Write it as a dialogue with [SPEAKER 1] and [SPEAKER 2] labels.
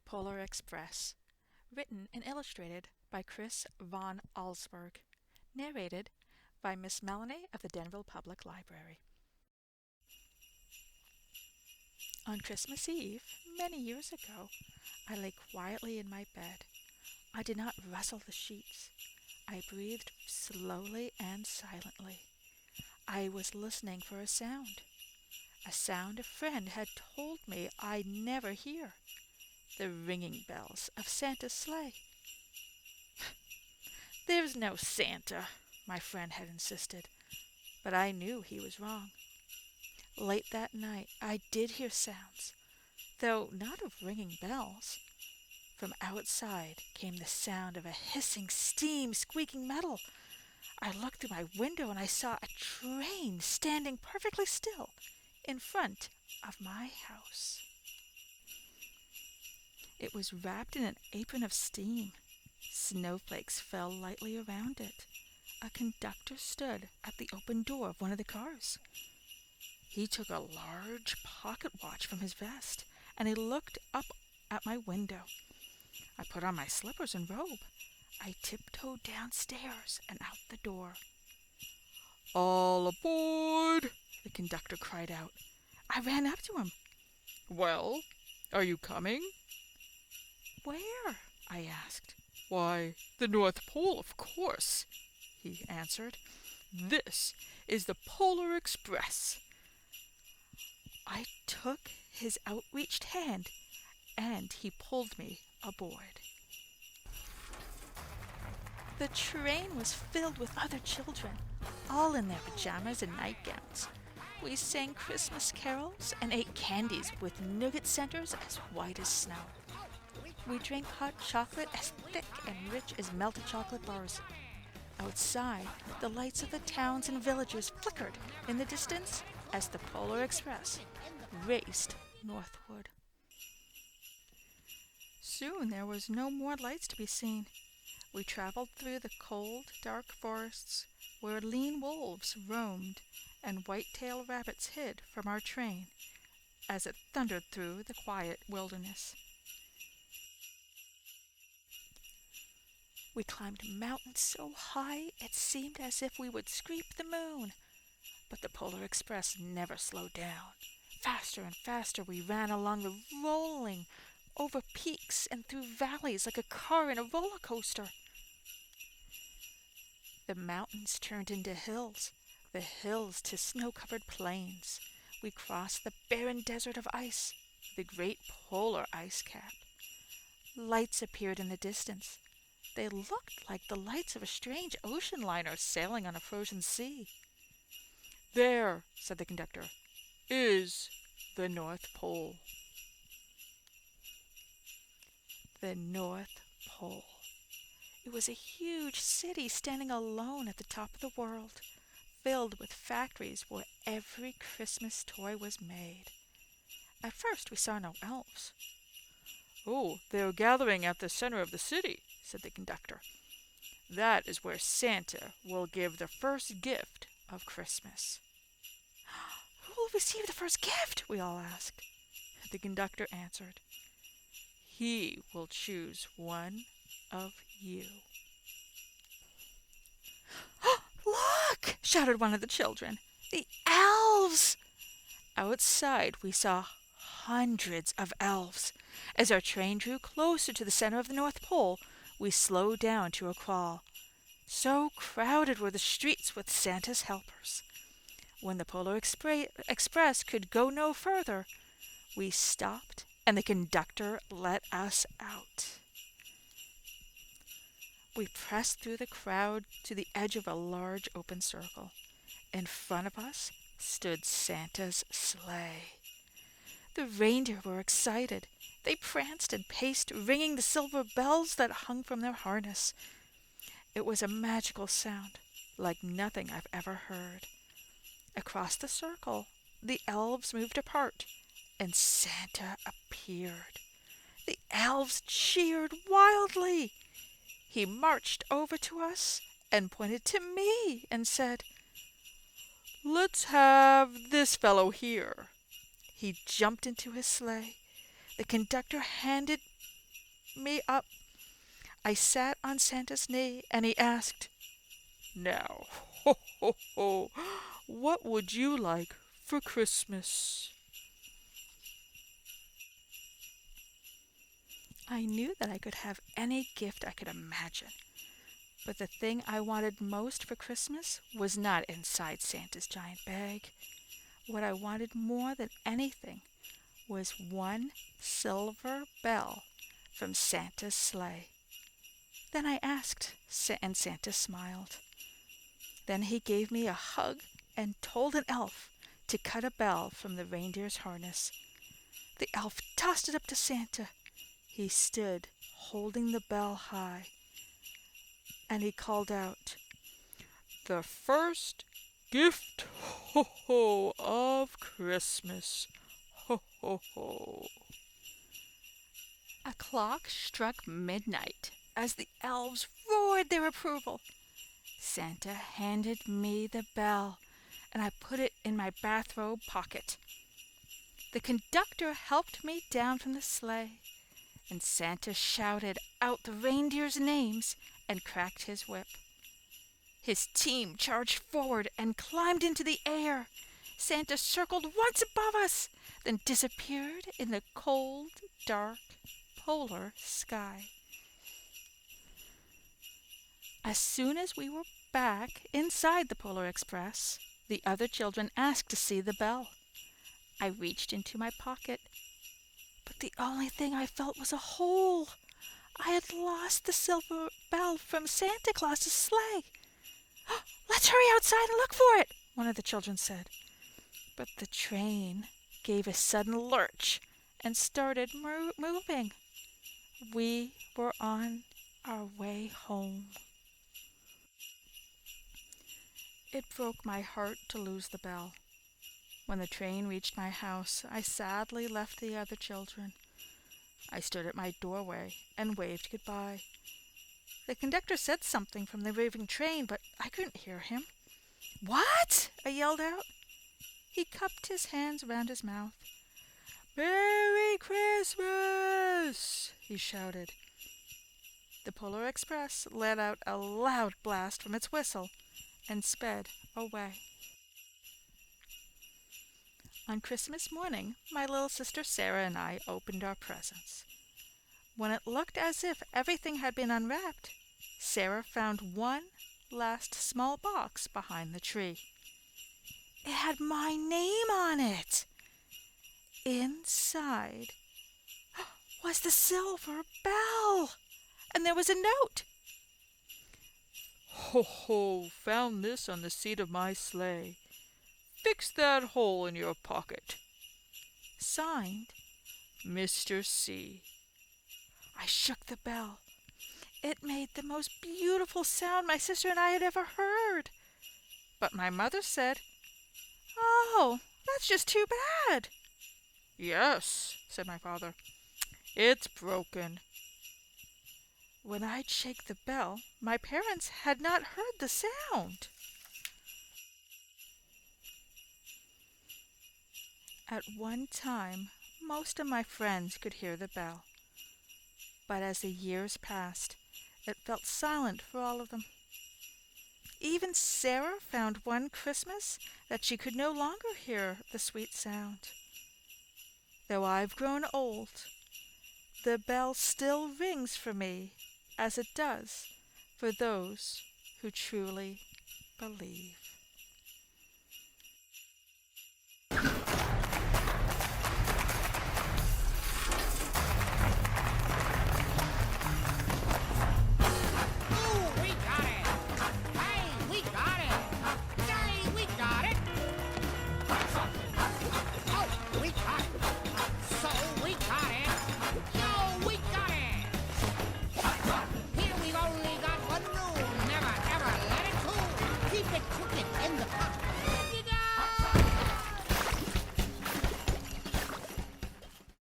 [SPEAKER 1] Polar Express, written and illustrated by Chris von Allsburg, narrated by Miss Melanie of the Denville Public Library. On Christmas Eve, many years ago, I lay quietly in my bed. I did not rustle the sheets. I breathed slowly and silently. I was listening for a sound a friend had told me I'd never hear. The ringing bells of Santa's sleigh. "There's no Santa," my friend had insisted, but I knew he was wrong. Late that night I did hear sounds, though not of ringing bells. From outside came the sound of a hissing steam, squeaking metal. I looked through my window and I saw a train standing perfectly still in front of my house. It was wrapped in an apron of steam. Snowflakes fell lightly around it. A conductor stood at the open door of one of the cars. He took a large pocket watch from his vest, and he looked up at my window. I put on my slippers and robe. I tiptoed downstairs and out the door. "All aboard!" the conductor cried out. I ran up to him. "Well, are you coming?" "Where?" I asked. "Why, the North Pole, of course," he answered. "This is the Polar Express." I took his outreached hand, and he pulled me aboard. The train was filled with other children, all in their pajamas and nightgowns. We sang Christmas carols and ate candies with nougat centers as white as snow. We drank hot chocolate as thick and rich as melted chocolate bars. Outside, the lights of the towns and villages flickered in the distance as the Polar Express raced northward. Soon there was no more lights to be seen. We traveled through the cold, dark forests where lean wolves roamed and white-tailed rabbits hid from our train as it thundered through the quiet wilderness. We climbed mountains so high it seemed as if we would scrape the moon. But the Polar Express never slowed down. Faster and faster we ran along the rolling over peaks and through valleys like a car in a roller coaster. The mountains turned into hills, the hills to snow-covered plains. We crossed the barren desert of ice, the great polar ice cap. Lights appeared in the distance. They looked like the lights of a strange ocean liner sailing on a frozen sea. "There," said the conductor, "is the North Pole." The North Pole. It was a huge city standing alone at the top of the world, filled with factories where every Christmas toy was made. At first we saw no elves. "Oh, they're gathering at the center of the city," said the conductor. "That is where Santa will give the first gift of Christmas." "Who will receive the first gift?" we all asked. The conductor answered, "He will choose one of you." "Look!" shouted one of the children. "The elves!" Outside we saw hundreds of elves. As our train drew closer to the center of the North Pole, we slowed down to a crawl. So crowded were the streets with Santa's helpers. When the Polar Express could go no further, we stopped and the conductor let us out. We pressed through the crowd to the edge of a large open circle. In front of us stood Santa's sleigh. The reindeer were excited. They pranced and paced, ringing the silver bells that hung from their harness. It was a magical sound, like nothing I've ever heard. Across the circle, the elves moved apart, and Santa appeared. The elves cheered wildly. He marched over to us and pointed to me and said, "Let's have this fellow here." He jumped into his sleigh. The conductor handed me up. I sat on Santa's knee, and he asked, "Now, ho, ho, ho, what would you like for Christmas?" I knew that I could have any gift I could imagine, but the thing I wanted most for Christmas was not inside Santa's giant bag. What I wanted more than anything was one silver bell from Santa's sleigh. Then I asked, and Santa smiled. Then he gave me a hug and told an elf to cut a bell from the reindeer's harness. The elf tossed it up to Santa. He stood holding the bell high, and he called out, "The first gift, ho ho, of Christmas, ho ho ho." A clock struck midnight as the elves roared their approval. Santa handed me the bell, and I put it in my bathrobe pocket. The conductor helped me down from the sleigh, and Santa shouted out the reindeers' names and cracked his whip. His team charged forward and climbed into the air. Santa circled once above us, then disappeared in the cold, dark, polar sky. As soon as we were back inside the Polar Express, the other children asked to see the bell. I reached into my pocket, but the only thing I felt was a hole. I had lost the silver bell from Santa Claus's sleigh. "Let's hurry outside and look for it," one of the children said. But the train gave a sudden lurch and started moving. We were on our way home. It broke my heart to lose the bell. When the train reached my house, I sadly left the other children. I stood at my doorway and waved goodbye. The conductor said something from the moving train, but I couldn't hear him. "What?" I yelled out. He cupped his hands around his mouth. "Merry Christmas!" he shouted. The Polar Express let out a loud blast from its whistle and sped away. On Christmas morning, my little sister Sarah and I opened our presents. When it looked as if everything had been unwrapped, Sarah found one last small box behind the tree. It had my name on it. Inside was the silver bell, and there was a note. "Ho ho, found this on the seat of my sleigh. Fix that hole in your pocket. Signed, Mr. C." I shook the bell. It made the most beautiful sound my sister and I had ever heard. But my mother said, "Oh, that's just too bad." "Yes," said my father, "it's broken." When I'd shake the bell, my parents had not heard the sound. At one time, most of my friends could hear the bell. But as the years passed, it felt silent for all of them. Even Sarah found one Christmas that she could no longer hear the sweet sound. Though I've grown old, the bell still rings for me as it does for those who truly believe.